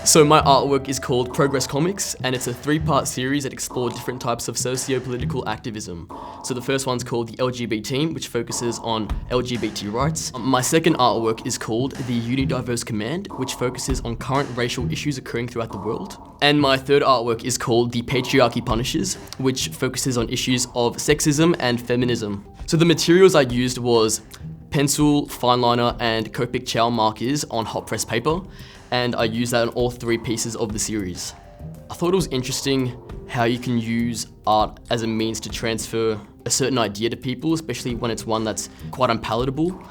So my artwork is called Progress Comics, and it's a 3-part series that explore different types of socio-political activism. So the first one's called the LGBT, which focuses on LGBT rights. My second artwork is called the Unidiverse Command, which focuses on current racial issues occurring throughout the world. And my third artwork is called the Patriarchy Punishes, which focuses on issues of sexism and feminism. So the materials I used was pencil, fine liner, and Copic Chow markers on hot press paper, and I used that on all 3 pieces of the series. I thought it was interesting how you can use art as a means to transfer a certain idea to people, especially when it's one that's quite unpalatable.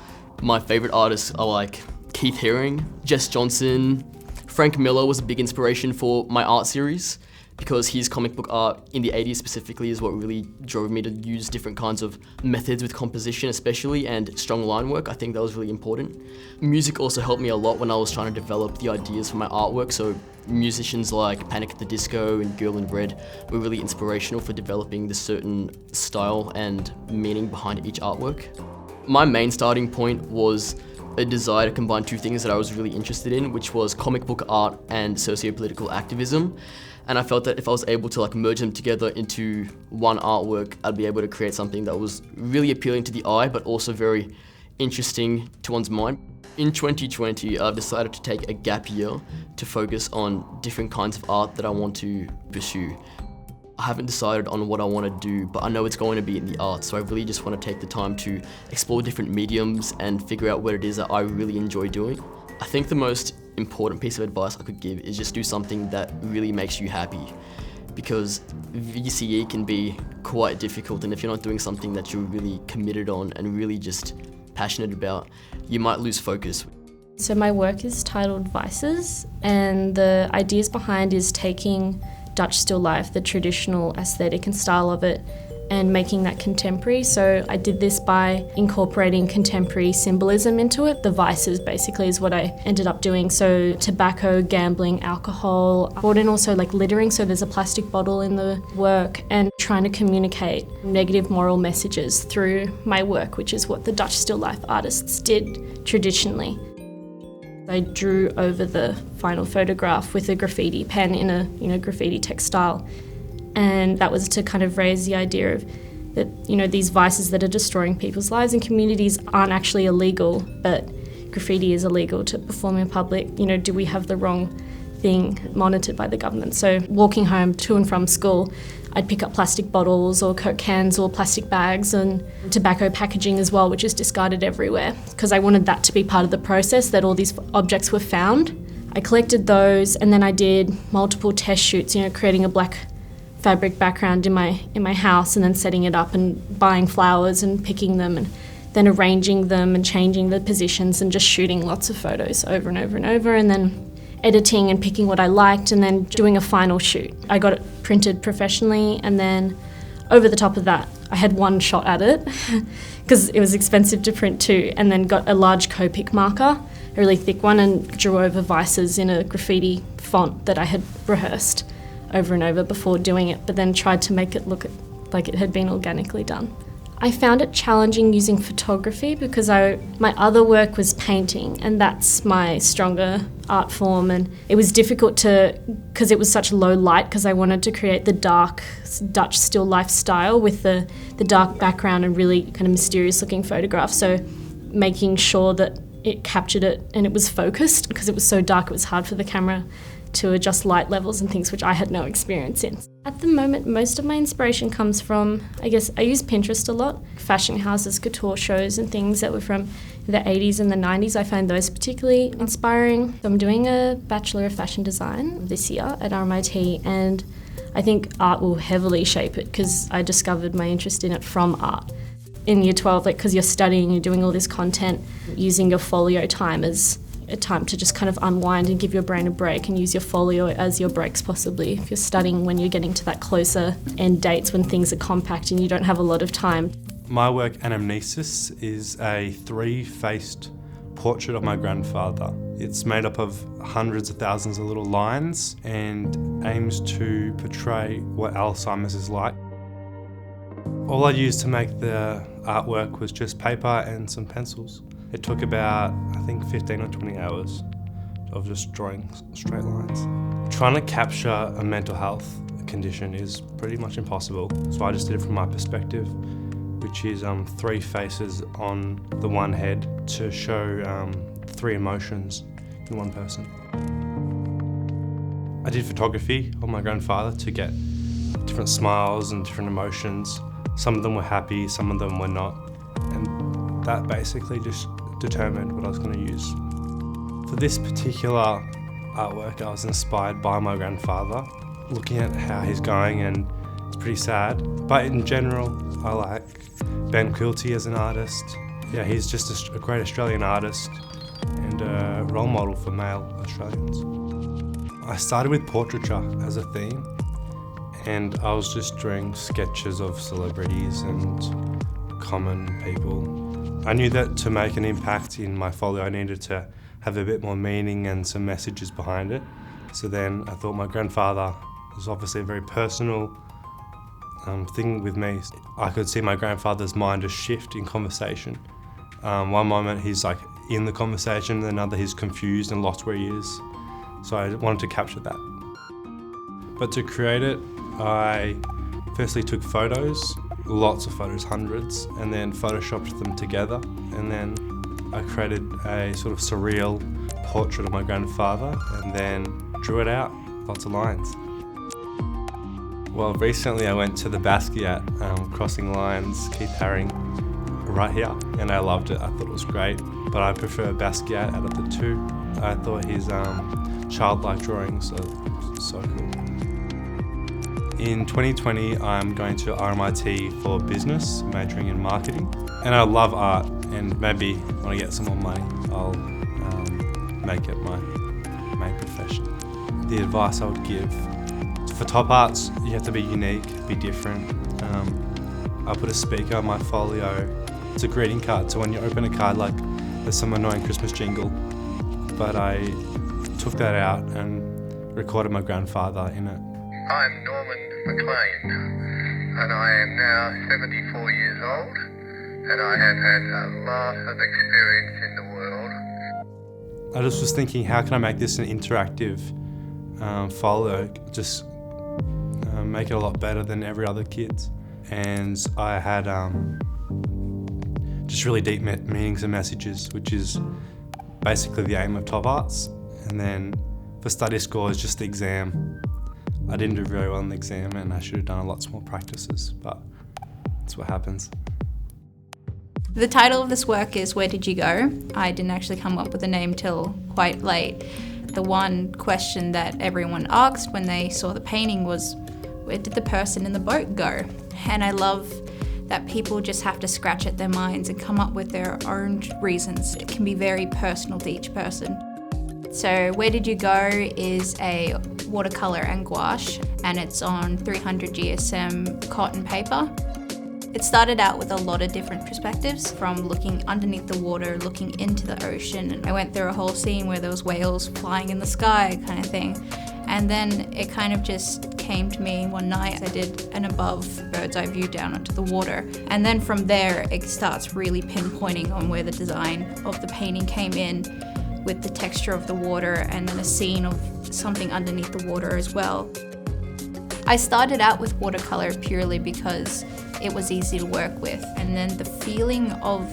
My favourite artists are like Keith Haring, Jess Johnson. Frank Miller was a big inspiration for my art series, because his comic book art in the 80s specifically is what really drove me to use different kinds of methods with composition especially, and strong line work. I think that was really important. Music also helped me a lot when I was trying to develop the ideas for my artwork, so musicians like Panic at the Disco and Girl in Red were really inspirational for developing this certain style and meaning behind each artwork. My main starting point was a desire to combine 2 things that I was really interested in, which was comic book art and socio-political activism. And I felt that if I was able to merge them together into one artwork, I'd be able to create something that was really appealing to the eye, but also very interesting to one's mind. In 2020, I've decided to take a gap year to focus on different kinds of art that I want to pursue. I haven't decided on what I want to do, but I know it's going to be in the arts, so I really just want to take the time to explore different mediums and figure out what it is that I really enjoy doing. I think the most important piece of advice I could give is just do something that really makes you happy, because VCE can be quite difficult, and if you're not doing something that you're really committed on and really just passionate about, you might lose focus. So my work is titled Vices, and the ideas behind is taking Dutch still life, the traditional aesthetic and style of it, and making that contemporary. So I did this by incorporating contemporary symbolism into it. The vices basically is what I ended up doing. So tobacco, gambling, alcohol. I brought in also littering, so there's a plastic bottle in the work, and trying to communicate negative moral messages through my work, which is what the Dutch still life artists did traditionally. I drew over the final photograph with a graffiti pen in a graffiti textile. And that was to kind of raise the idea of that, these vices that are destroying people's lives and communities aren't actually illegal, but graffiti is illegal to perform in public. Do we have the wrong thing monitored by the government? So walking home to and from school, I'd pick up plastic bottles or Coke cans or plastic bags and tobacco packaging as well, which is discarded everywhere, because I wanted that to be part of the process, that all these objects were found. I collected those, and then I did multiple test shoots, creating a black fabric background in my house, and then setting it up and buying flowers and picking them and then arranging them and changing the positions and just shooting lots of photos over and over and over, and then editing and picking what I liked and then doing a final shoot. I got it printed professionally, and then over the top of that I had one shot at it because it was expensive to print too, and then got a large Copic marker, a really thick one, and drew over vices in a graffiti font that I had rehearsed over and over before doing it, but then tried to make it look like it had been organically done. I found it challenging using photography because my other work was painting, and that's my stronger art form, and it was difficult because it was such low light, because I wanted to create the dark Dutch still life style with the dark background and really kind of mysterious looking photographs. So making sure that it captured it and it was focused, because it was so dark it was hard for the camera to adjust light levels and things, which I had no experience in. At the moment, most of my inspiration comes from, I guess, I use Pinterest a lot. Fashion houses, couture shows and things that were from the 80s and the 90s. I find those particularly inspiring. So I'm doing a Bachelor of Fashion Design this year at RMIT, and I think art will heavily shape it, because I discovered my interest in it from art. In year 12, because you're studying, you're doing all this content, using your folio time as a time to just kind of unwind and give your brain a break, and use your folio as your breaks possibly if you're studying when you're getting to that closer end dates when things are compact and you don't have a lot of time. My work, Anamnesis, is a 3-faced portrait of my grandfather. It's made up of hundreds of thousands of little lines and aims to portray what Alzheimer's is like. All I used to make the artwork was just paper and some pencils. It took about, I think, 15 or 20 hours. of just drawing straight lines. Trying to capture a mental health condition is pretty much impossible, so I just did it from my perspective, which is 3 faces on the one head to show 3 emotions in one person. I did photography of my grandfather to get different smiles and different emotions. Some of them were happy, some of them were not, and that basically just determined what I was going to use. For this particular artwork, I was inspired by my grandfather, looking at how he's going, and it's pretty sad. But in general, I like Ben Quilty as an artist. Yeah, he's just a great Australian artist and a role model for male Australians. I started with portraiture as a theme, and I was just drawing sketches of celebrities and common people. I knew that to make an impact in my folio, I needed to have a bit more meaning and some messages behind it. So then I thought my grandfather was obviously a very personal thing with me. I could see my grandfather's mind just shift in conversation. One moment he's like in the conversation, and another he's confused and lost where he is. So I wanted to capture that. But to create it, I firstly took photos, lots of photos, hundreds, and then photoshopped them together. And then I created a sort of surreal portrait of my grandfather and then drew it out, lots of lines. Well, recently I went to the Basquiat crossing lines, Keith Haring, right here, and I loved it. I thought it was great, but I prefer Basquiat out of the 2. I thought his childlike drawings are so cool. In 2020, I'm going to RMIT for business, majoring in marketing. And I love art, and maybe when I get some more money, I'll make it my main profession. The advice I would give, for Top Arts, you have to be unique, be different. I put a speaker on my folio. It's a greeting card, so when you open a card, like there's some annoying Christmas jingle, but I took that out and recorded my grandfather in it. I'm Norman McLean, and I am now 74 years old, and I have had a lot of experience in the world. I just was thinking, how can I make this an interactive folio, just make it a lot better than every other kid's. And I had just really deep meanings and messages, which is basically the aim of Top Arts. And then for study scores, just the exam. I didn't do very well in the exam, and I should have done lots more practices, but that's what happens. The title of this work is Where Did You Go? I didn't actually come up with a name till quite late. The one question that everyone asked when they saw the painting was, where did the person in the boat go? And I love that people just have to scratch at their minds and come up with their own reasons. It can be very personal to each person. So Where Did You Go is a watercolour and gouache, and it's on 300 GSM cotton paper. It started out with a lot of different perspectives, from looking underneath the water, looking into the ocean, and I went through a whole scene where there was whales flying in the sky kind of thing. And then it kind of just came to me one night. I did an above bird's eye view down onto the water. And then from there, it starts really pinpointing on where the design of the painting came in, with the texture of the water, and then a scene of something underneath the water as well. I started out with watercolor purely because it was easy to work with, and then the feeling of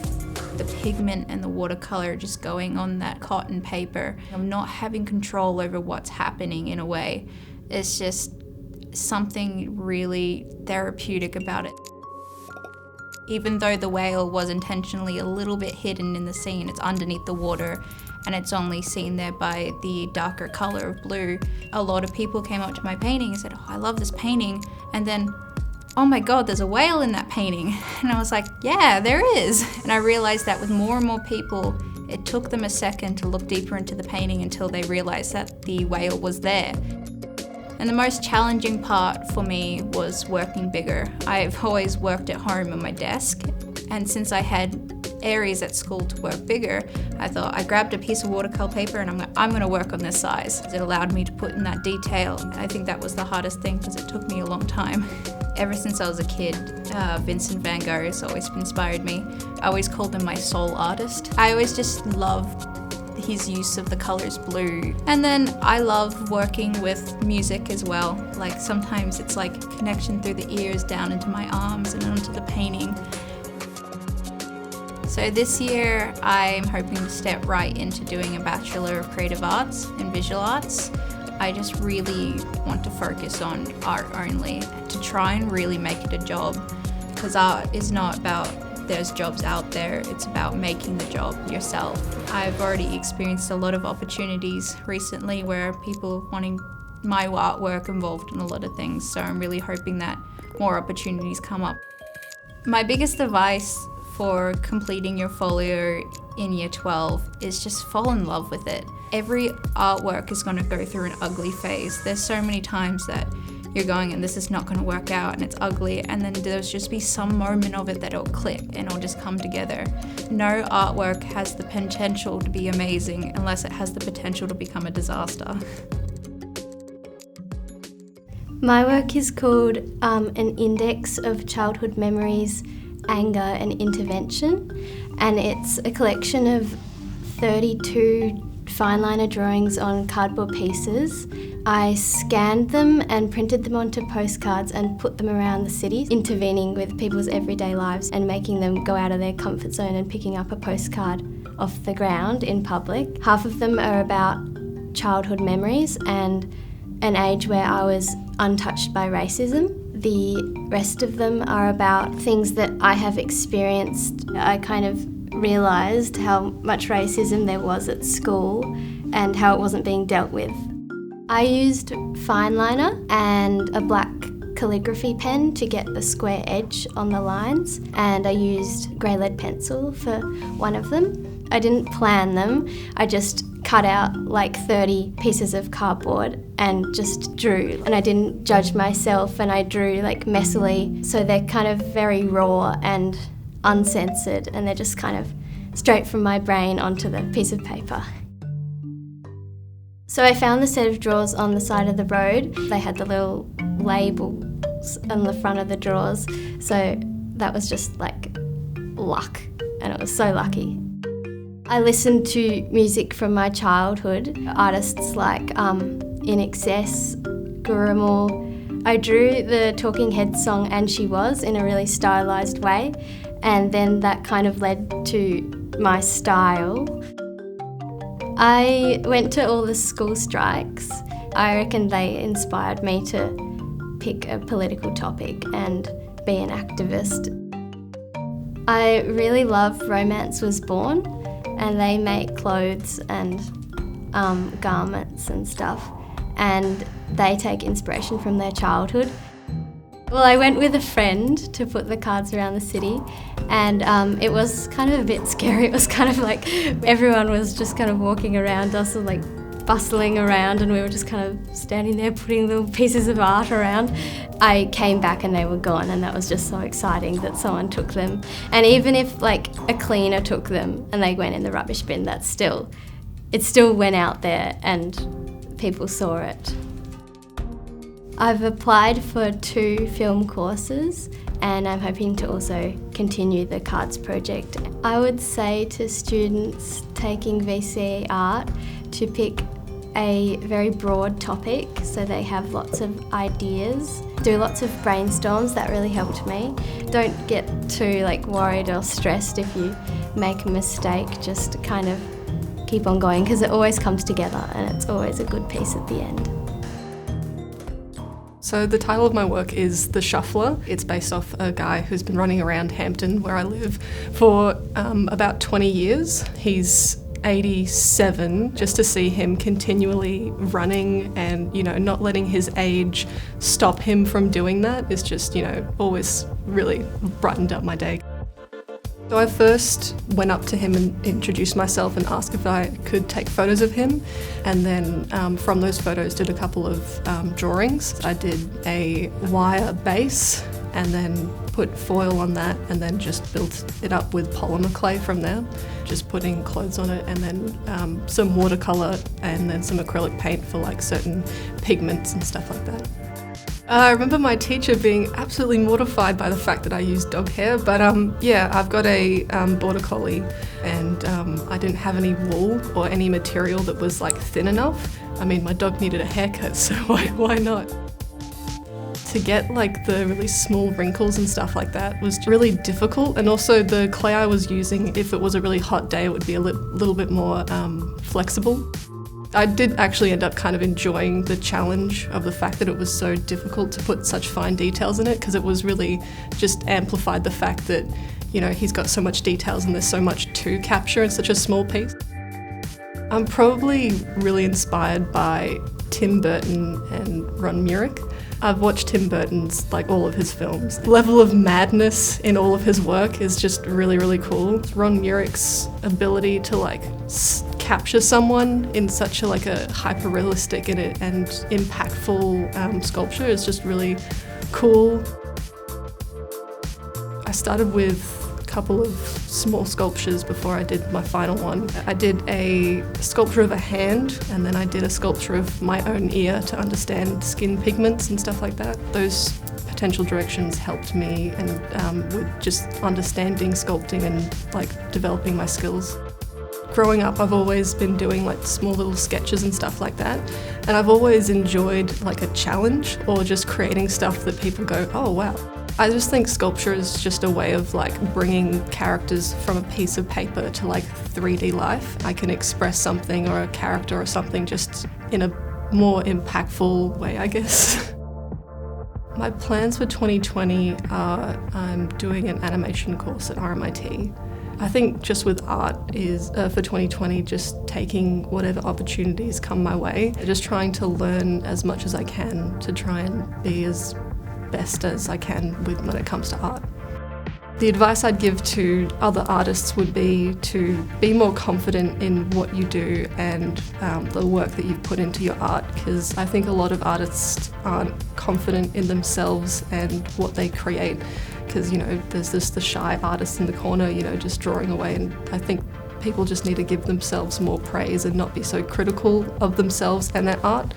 the pigment and the watercolor just going on that cotton paper, of not having control over what's happening in a way, is just something really therapeutic about it. Even though the whale was intentionally a little bit hidden in the scene, it's underneath the water and it's only seen there by the darker color of blue. A lot of people came up to my painting and said, oh, I love this painting. And then, oh my God, there's a whale in that painting. And I was like, yeah, there is. And I realized that with more and more people, it took them a second to look deeper into the painting until they realized that the whale was there. And the most challenging part for me was working bigger. I've always worked at home on my desk, and since I had areas at school to work bigger, I thought I grabbed a piece of watercolor paper and I'm going to work on this size. It allowed me to put in that detail. And I think that was the hardest thing because it took me a long time. Ever since I was a kid, Vincent van Gogh has always inspired me. I always called him my soul artist. I always just loved his use of the colours blue. And then I love working with music as well. Like sometimes it's like a connection through the ears down into my arms and onto the painting. So this year I'm hoping to step right into doing a Bachelor of Creative Arts in Visual Arts. I just really want to focus on art only, to try and really make it a job, because art is not about there's jobs out there, it's about making the job yourself. I've already experienced a lot of opportunities recently where people wanting my artwork involved in a lot of things, so I'm really hoping that more opportunities come up. My biggest advice for completing your folio in year 12 is just fall in love with it. Every artwork is going to go through an ugly phase. There's so many times that you're going and this is not going to work out and it's ugly, and then there's just be some moment of it that it'll click and it'll just come together. No artwork has the potential to be amazing unless it has the potential to become a disaster. My work is called An Index of Childhood Memories, Anger and Intervention, and it's a collection of 32 fine liner drawings on cardboard pieces. I scanned them and printed them onto postcards and put them around the city, intervening with people's everyday lives and making them go out of their comfort zone and picking up a postcard off the ground in public. Half of them are about childhood memories and an age where I was untouched by racism. The rest of them are about things that I have experienced. I kind of realised how much racism there was at school and how it wasn't being dealt with. I used fine liner and a black calligraphy pen to get the square edge on the lines, and I used grey lead pencil for one of them. I didn't plan them, I just cut out like 30 pieces of cardboard and just drew, and I didn't judge myself, and I drew like messily, so they're kind of very raw and uncensored, and they're just kind of straight from my brain onto the piece of paper. So I found the set of drawers on the side of the road. They had the little labels on the front of the drawers, so that was just like luck, and it was so lucky. I listened to music from my childhood, artists like In Excess, Gurumul. I drew the Talking Heads song And She Was in a really stylised way, and then that kind of led to my style. I went to all the school strikes. I reckon they inspired me to pick a political topic and be an activist. I really love Romance Was Born, and they make clothes and garments and stuff, and they take inspiration from their childhood. Well, I went with a friend to put the cards around the city, and it was kind of a bit scary. It was kind of like everyone was just kind of walking around us, or like bustling around, and we were just kind of standing there putting little pieces of art around. I came back and they were gone, and that was just so exciting that someone took them. And even if like a cleaner took them and they went in the rubbish bin, it still went out there and people saw it. I've applied for 2 film courses, and I'm hoping to also continue the cards project. I would say to students taking VCE art to pick a very broad topic so they have lots of ideas. Do lots of brainstorms, that really helped me. Don't get too worried or stressed if you make a mistake, just kind of keep on going, because it always comes together and it's always a good piece at the end. So the title of my work is The Shuffler. It's based off a guy who's been running around Hampton, where I live, for about 20 years. He's 87. Just to see him continually running and, not letting his age stop him from doing that is just, always really brightened up my day. So I first went up to him and introduced myself and asked if I could take photos of him, and then from those photos did a couple of drawings. I did a wire base and then put foil on that, and then just built it up with polymer clay from there, just putting clothes on it, and then some watercolour and then some acrylic paint for certain pigments and stuff like that. I remember my teacher being absolutely mortified by the fact that I used dog hair, but yeah, I've got a border collie, and I didn't have any wool or any material that was like thin enough. I mean, my dog needed a haircut, so why not? To get like the really small wrinkles and stuff like that was really difficult, and also the clay I was using, if it was a really hot day, it would be a little bit more flexible. I did actually end up kind of enjoying the challenge of the fact that it was so difficult to put such fine details in it, because it was really just amplified the fact that, you know, he's got so much details and there's so much to capture in such a small piece. I'm probably really inspired by Tim Burton and Ron Murik. I've watched Tim Burton's, like, all of his films. The level of madness in all of his work is just really, really cool. Ron Murik's ability to, like, capture someone in such a, like, a hyper-realistic and impactful sculpture is just really cool. I started with a couple of small sculptures before I did my final one. I did a sculpture of a hand, and then I did a sculpture of my own ear to understand skin pigments and stuff like that. Those potential directions helped me and with just understanding sculpting and like developing my skills. Growing up, I've always been doing like small little sketches and stuff like that, and I've always enjoyed like a challenge or just creating stuff that people go, oh wow. I just think sculpture is just a way of like bringing characters from a piece of paper to like 3D life. I can express something or a character or something just in a more impactful way, I guess. My plans for 2020 are I'm doing an animation course at RMIT. I think just with art is, for 2020, just taking whatever opportunities come my way, just trying to learn as much as I can to try and be as best as I can when it comes to art. The advice I'd give to other artists would be to be more confident in what you do and the work that you've put into your art, because I think a lot of artists aren't confident in themselves and what they create, because, you know, there's the shy artist in the corner, you know, just drawing away, and I think people just need to give themselves more praise and not be so critical of themselves and their art.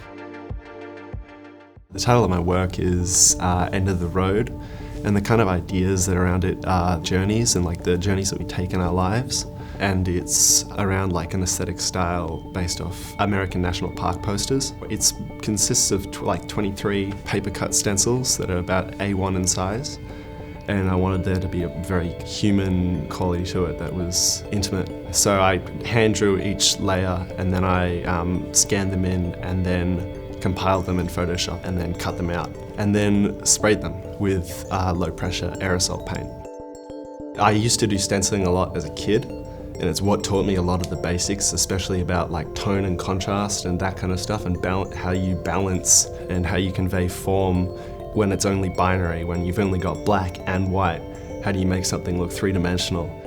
The title of my work is End of the Road, and the kind of ideas that are around it are journeys and like the journeys that we take in our lives. And it's around like an aesthetic style based off American National Park posters. It consists of like 23 paper cut stencils that are about A1 in size. And I wanted there to be a very human quality to it that was intimate. So I hand drew each layer, and then I scanned them in, and then compiled them in Photoshop, and then cut them out, and then sprayed them with low pressure aerosol paint. I used to do stenciling a lot as a kid, and it's what taught me a lot of the basics, especially about like tone and contrast and that kind of stuff, and how you balance and how you convey form when it's only binary, when you've only got black and white. How do you make something look three-dimensional?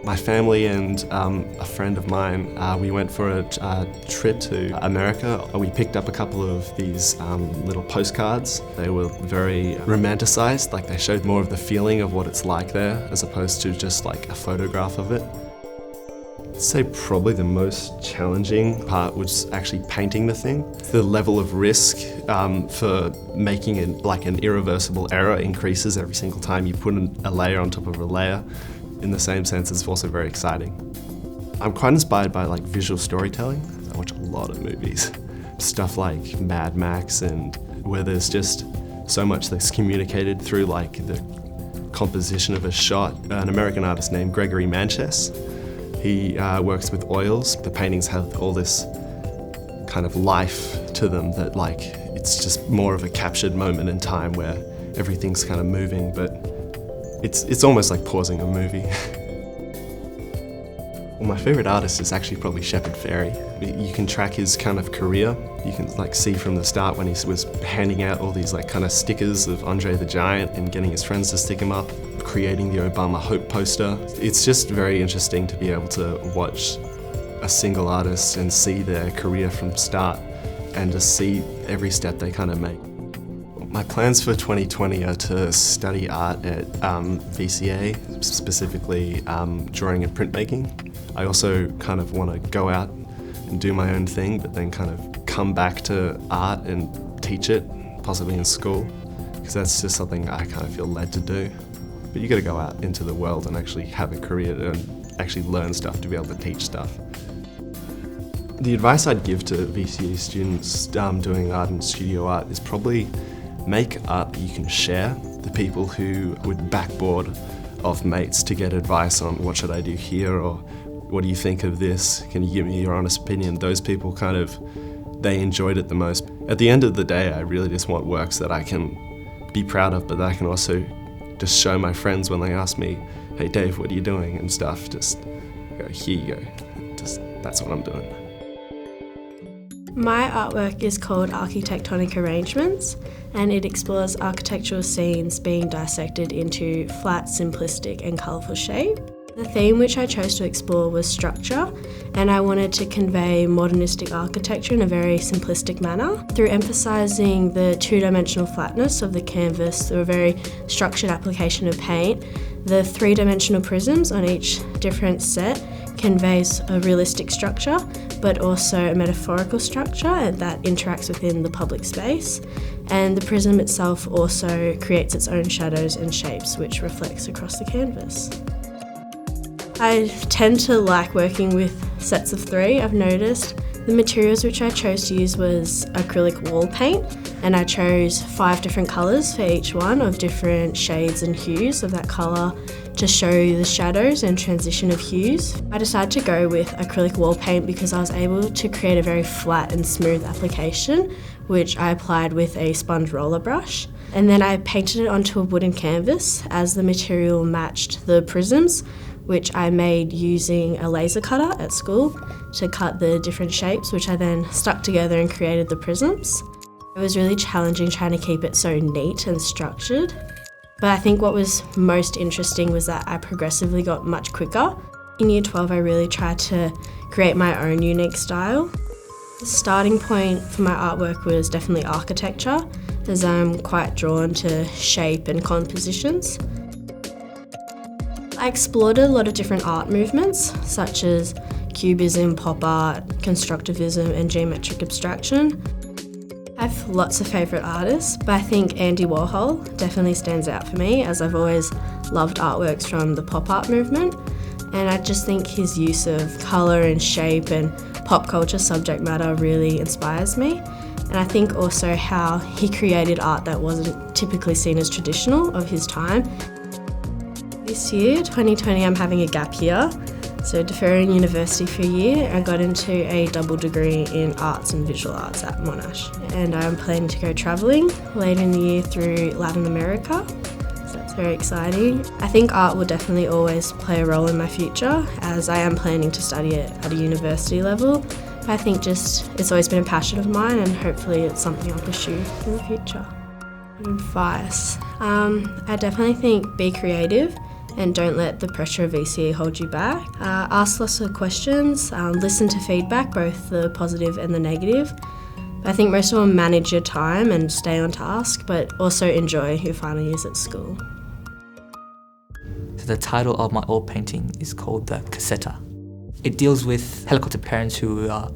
My family and a friend of mine, we went for a trip to America. We picked up a couple of these little postcards. They were very romanticized, like they showed more of the feeling of what it's like there, as opposed to just like a photograph of it. I'd say probably the most challenging part was actually painting the thing. The level of risk for making it like an irreversible error increases every single time you put a layer on top of a layer. In the same sense, it's also very exciting. I'm quite inspired by like visual storytelling. I watch a lot of movies. Stuff like Mad Max, and where there's just so much that's communicated through like the composition of a shot. An American artist named Gregory Manchess, he works with oils. The paintings have all this kind of life to them that like, it's just more of a captured moment in time where everything's kind of moving, but it's almost like pausing a movie. Well, my favourite artist is actually probably Shepard Fairey. You can track his kind of career. You can like see from the start when he was handing out all these like kind of stickers of Andre the Giant and getting his friends to stick him up, creating the Obama Hope poster. It's just very interesting to be able to watch a single artist and see their career from start and just see every step they kind of make. My plans for 2020 are to study art at VCA, specifically drawing and printmaking. I also kind of want to go out and do my own thing, but then kind of come back to art and teach it possibly in school, because that's just something I kind of feel led to do. But you got to go out into the world and actually have a career and actually learn stuff to be able to teach stuff. The advice I'd give to VCE students doing art and studio art is probably make art that you can share. The people who would backboard off mates to get advice on what should I do here, or what do you think of this? Can you give me your honest opinion? Those people they enjoyed it the most. At the end of the day, I really just want works that I can be proud of, but that I can also just show my friends when they ask me, hey Dave, what are you doing and stuff. Just go, here you go. Just, that's what I'm doing. My artwork is called Architectonic Arrangements, and it explores architectural scenes being dissected into flat, simplistic and colourful shape. The theme which I chose to explore was structure, and I wanted to convey modernistic architecture in a very simplistic manner through emphasising the two-dimensional flatness of the canvas through a very structured application of paint. The three-dimensional prisms on each different set conveys a realistic structure, but also a metaphorical structure that interacts within the public space. And the prism itself also creates its own shadows and shapes, which reflects across the canvas. I tend to like working with sets of 3. I've noticed the materials which I chose to use was acrylic wall paint, and I chose 5 different colours for each one of different shades and hues of that colour to show the shadows and transition of hues. I decided to go with acrylic wall paint because I was able to create a very flat and smooth application, which I applied with a sponge roller brush. And then I painted it onto a wooden canvas as the material matched the prisms, which I made using a laser cutter at school to cut the different shapes, which I then stuck together and created the prisms. It was really challenging trying to keep it so neat and structured. But I think what was most interesting was that I progressively got much quicker. In Year 12, I really tried to create my own unique style. The starting point for my artwork was definitely architecture, as I'm quite drawn to shape and compositions. I explored a lot of different art movements, such as cubism, pop art, constructivism and geometric abstraction. I have lots of favourite artists, but I think Andy Warhol definitely stands out for me, as I've always loved artworks from the pop art movement, and I just think his use of colour and shape and pop culture subject matter really inspires me. And I think also how he created art that wasn't typically seen as traditional of his time. This year, 2020, I'm having a gap year, so deferring university for a year. I got into a double degree in arts and visual arts at Monash, and I'm planning to go travelling later in the year through Latin America, so that's very exciting. I think art will definitely always play a role in my future, as I am planning to study it at a university level. I think just it's always been a passion of mine, and hopefully it's something I'll pursue in the future. Advice. I definitely think be creative and don't let the pressure of VCE hold you back. Ask lots of questions, listen to feedback, both the positive and the negative. I think most of all, manage your time and stay on task, but also enjoy your final years at school. So the title of my oil painting is called The Cassetta. It deals with helicopter parents who are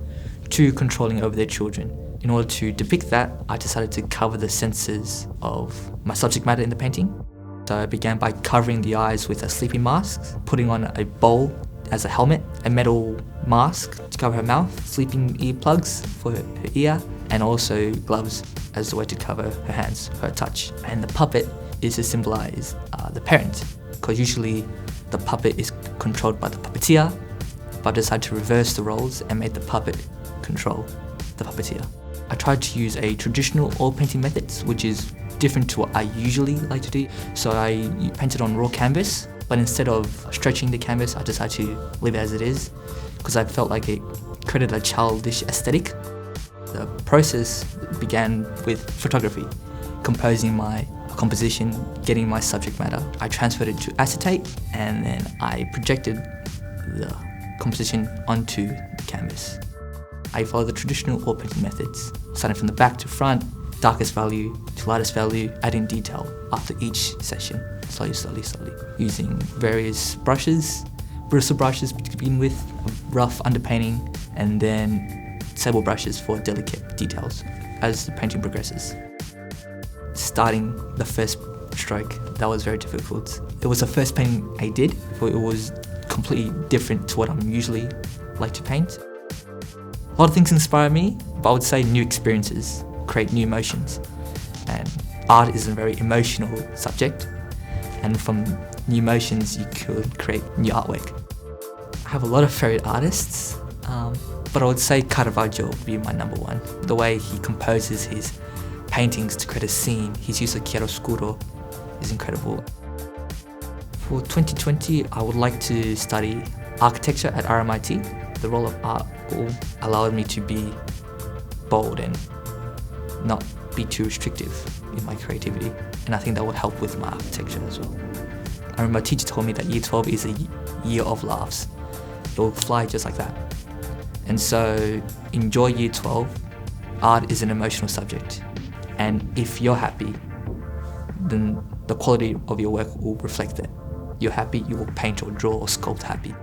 too controlling over their children. In order to depict that, I decided to cover the senses of my subject matter in the painting. So I began by covering the eyes with a sleeping mask, putting on a bowl as a helmet, a metal mask to cover her mouth, sleeping earplugs for her ear, and also gloves as a way to cover her hands, her touch. And the puppet is to symbolize the parent, because usually the puppet is controlled by the puppeteer, but I decided to reverse the roles and made the puppet control the puppeteer. I tried to use a traditional oil painting methods, which is different to what I usually like to do. So I painted on raw canvas, but instead of stretching the canvas, I decided to leave it as it is, because I felt like it created a childish aesthetic. The process began with photography, composing my composition, getting my subject matter. I transferred it to acetate, and then I projected the composition onto the canvas. I followed the traditional oil painting methods, starting from the back to front, darkest value to lightest value, adding detail after each session, slowly, using various brushes, bristle brushes to begin with, rough underpainting, and then sable brushes for delicate details as the painting progresses. starting the first stroke. That was very difficult. It was the first painting I did, but it was completely different to what I'm usually like to paint. A lot of things inspire me, but I would say new experiences create new emotions. And art is a very emotional subject, and from new emotions you could create new artwork. I have a lot of favourite artists, but I would say Caravaggio would be my number one. The way he composes his paintings to create a scene, his use of chiaroscuro is incredible. For 2020, I would like to study architecture at RMIT. The role of art will allow me to be bold and not be too restrictive in my creativity, and I think that would help with my architecture as well. I remember my teacher told me that year 12 is a year of laughs. It will fly just like that. And so enjoy year 12. Art is an emotional subject, and if you're happy, then the quality of your work will reflect that. You're happy, you will paint or draw or sculpt happy.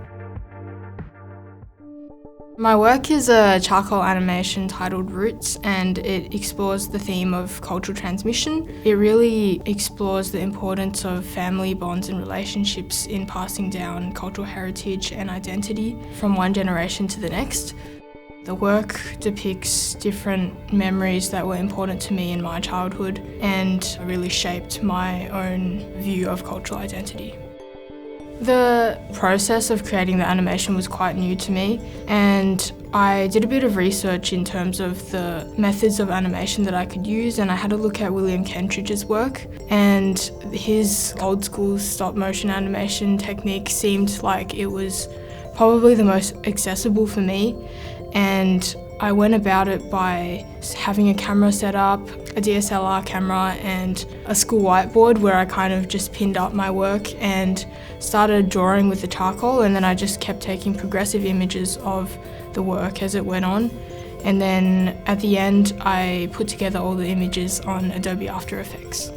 My work is a charcoal animation titled Roots, and it explores the theme of cultural transmission. It really explores the importance of family bonds and relationships in passing down cultural heritage and identity from one generation to the next. The work depicts different memories that were important to me in my childhood and really shaped my own view of cultural identity. The process of creating the animation was quite new to me, and I did a bit of research in terms of the methods of animation that I could use, and I had a look at William Kentridge's work, and his old school stop motion animation technique seemed like it was probably the most accessible for me, and I went about it by having a camera set up, a DSLR camera and a school whiteboard where I kind of just pinned up my work and started drawing with the charcoal, and then I just kept taking progressive images of the work as it went on. And then at the end I put together all the images on Adobe After Effects.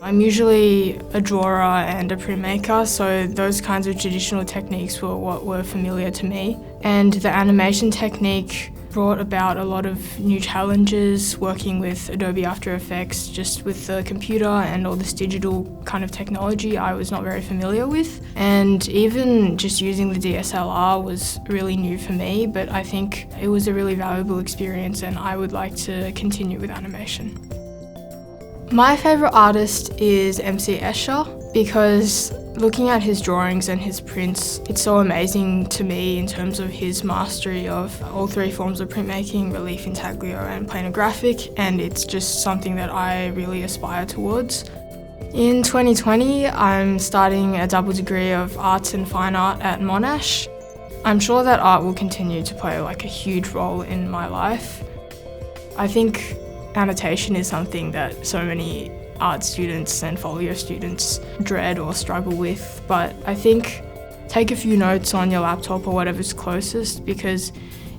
I'm usually a drawer and a printmaker, so those kinds of traditional techniques were what were familiar to me. And the animation technique brought about a lot of new challenges working with Adobe After Effects, just with the computer and all this digital kind of technology I was not very familiar with. And even just using the DSLR was really new for me, but I think it was a really valuable experience and I would like to continue with animation. My favourite artist is MC Escher because looking at his drawings and his prints, it's so amazing to me in terms of his mastery of all three forms of printmaking, relief, intaglio and planographic, and it's just something that I really aspire towards. In 2020, I'm starting a double degree of Arts and Fine Art at Monash. I'm sure that art will continue to play like a huge role in my life. I think annotation is something that so many art students and folio students dread or struggle with, but I think take a few notes on your laptop or whatever's closest, because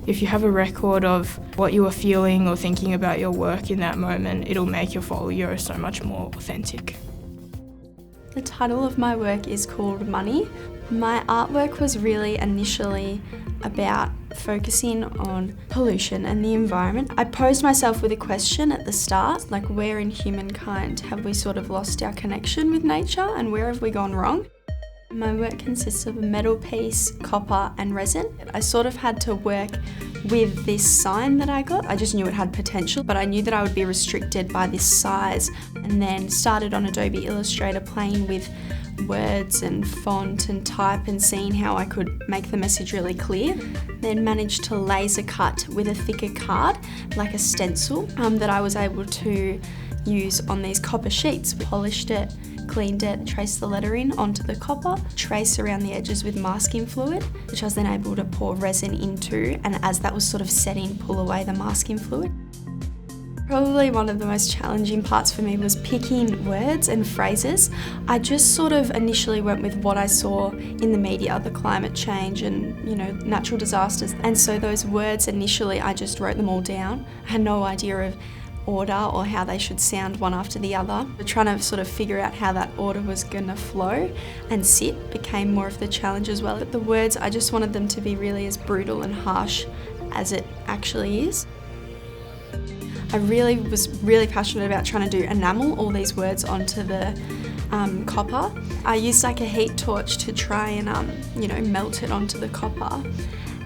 if you have a record of what you are feeling or thinking about your work in that moment, it'll make your folio so much more authentic. The title of my work is called Money. My artwork was really initially about focusing on pollution and the environment. I posed myself with a question at the start, like where in humankind have we sort of lost our connection with nature and where have we gone wrong? My work consists of a metal piece, copper and resin. I sort of had to work with this sign that I got. I just knew it had potential, but I knew that I would be restricted by this size, and then started on Adobe Illustrator playing with words and font and type and seeing how I could make the message really clear. Then managed to laser cut with a thicker card, like a stencil, that I was able to use on these copper sheets. Polished it, cleaned it, traced the lettering onto the copper, trace around the edges with masking fluid, which I was then able to pour resin into, and as that was sort of setting, pull away the masking fluid. Probably one of the most challenging parts for me was picking words and phrases. I just sort of initially went with what I saw in the media, the climate change and, natural disasters. And so those words initially, I just wrote them all down. I had no idea of order or how they should sound one after the other. But trying to sort of figure out how that order was gonna flow and sit became more of the challenge as well. But the words, I just wanted them to be really as brutal and harsh as it actually is. I really was really passionate about trying to do enamel all these words onto the copper. I used like a heat torch to try and melt it onto the copper.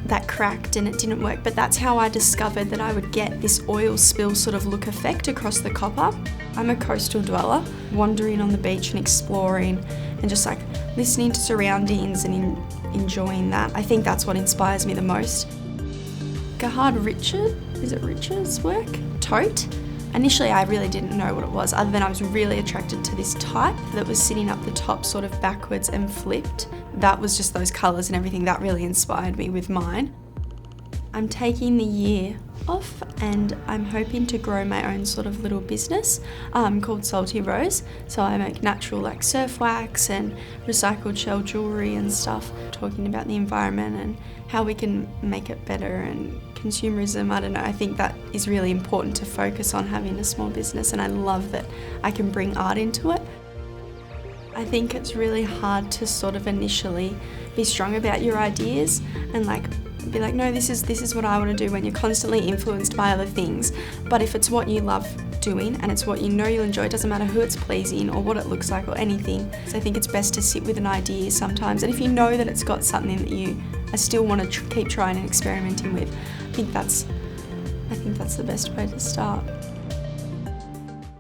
That cracked and it didn't work, but that's how I discovered that I would get this oil spill sort of look effect across the copper. I'm a coastal dweller, wandering on the beach and exploring and just like listening to surroundings and enjoying that. I think that's what inspires me the most. Gerhard Richter's work? Tote? Initially I really didn't know what it was, other than I was really attracted to this type that was sitting up the top sort of backwards and flipped. That was just those colours and everything that really inspired me with mine. I'm taking the year off and I'm hoping to grow my own sort of little business called Salty Rose. So I make natural like surf wax and recycled shell jewellery and stuff, talking about the environment and how we can make it better and consumerism. I don't know, I think that is really important to focus on having a small business, and I love that I can bring art into it. I think it's really hard to sort of initially be strong about your ideas and like be like, no, this is what I want to do, when you're constantly influenced by other things. But if it's what you love doing and it's what you know you'll enjoy, it doesn't matter who it's pleasing or what it looks like or anything. So I think it's best to sit with an idea sometimes, and if you know that it's got something that you still want to keep trying and experimenting with, I think that's the best way to start.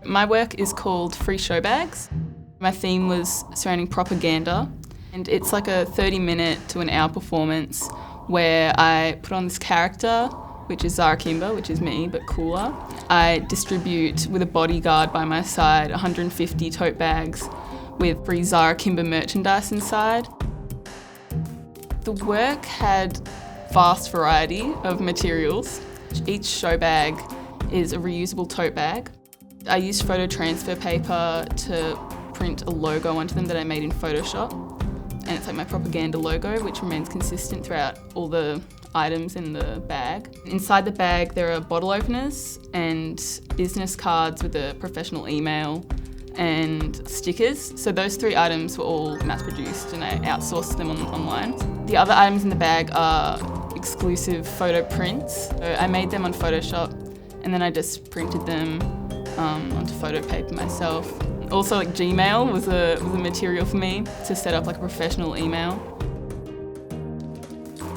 My work is called Free Show Bags. My theme was surrounding propaganda, and it's like a 30-minute to an hour performance where I put on this character, which is Zara Kimber, which is me, but cooler. I distribute, with a bodyguard by my side, 150 tote bags with free Zara Kimber merchandise inside. The work had vast variety of materials. Each show bag is a reusable tote bag. I used photo transfer paper to print a logo onto them that I made in Photoshop. And it's like my propaganda logo, which remains consistent throughout all the items in the bag. Inside the bag there are bottle openers and business cards with a professional email and stickers. So those 3 items were all mass produced and I outsourced them online. The other items in the bag are exclusive photo prints. So I made them on Photoshop and then I just printed them onto photo paper myself. Also, like Gmail was a material for me to set up like a professional email.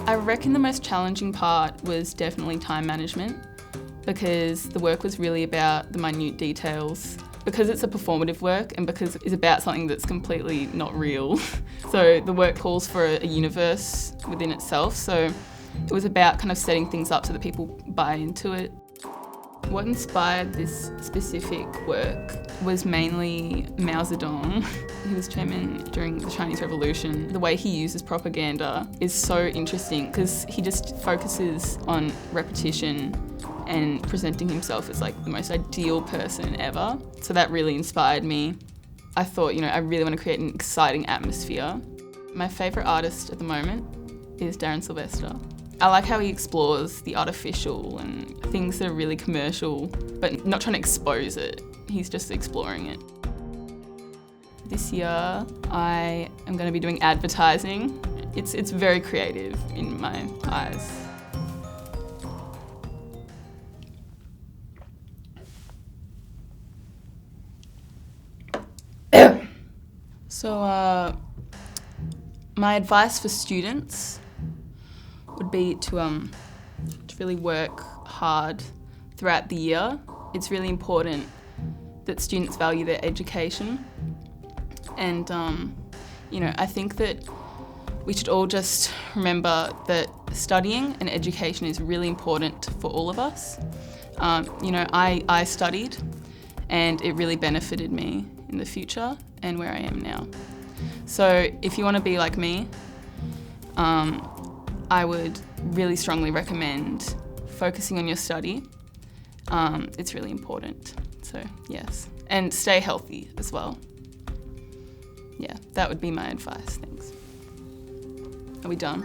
I reckon the most challenging part was definitely time management, because the work was really about the minute details. Because it's a performative work and because it's about something that's completely not real. So the work calls for a universe within itself. So it was about kind of setting things up so that people buy into it. What inspired this specific work was mainly Mao Zedong. He was chairman during the Chinese Revolution. The way he uses propaganda is so interesting because he just focuses on repetition and presenting himself as like the most ideal person ever. So that really inspired me. I thought, I really want to create an exciting atmosphere. My favourite artist at the moment is Darren Sylvester. I like how he explores the artificial and things that are really commercial, but not trying to expose it. He's just exploring it. This year, I am going to be doing advertising. It's very creative in my eyes. So, my advice for students would be to really work hard throughout the year. It's really important that students value their education, and I think that we should all just remember that studying and education is really important for all of us. I studied and it really benefited me in the future and where I am now. So if you want to be like me, I would really strongly recommend focusing on your study. It's really important. So yes, and stay healthy as well. Yeah, that would be my advice. Thanks. Are we done?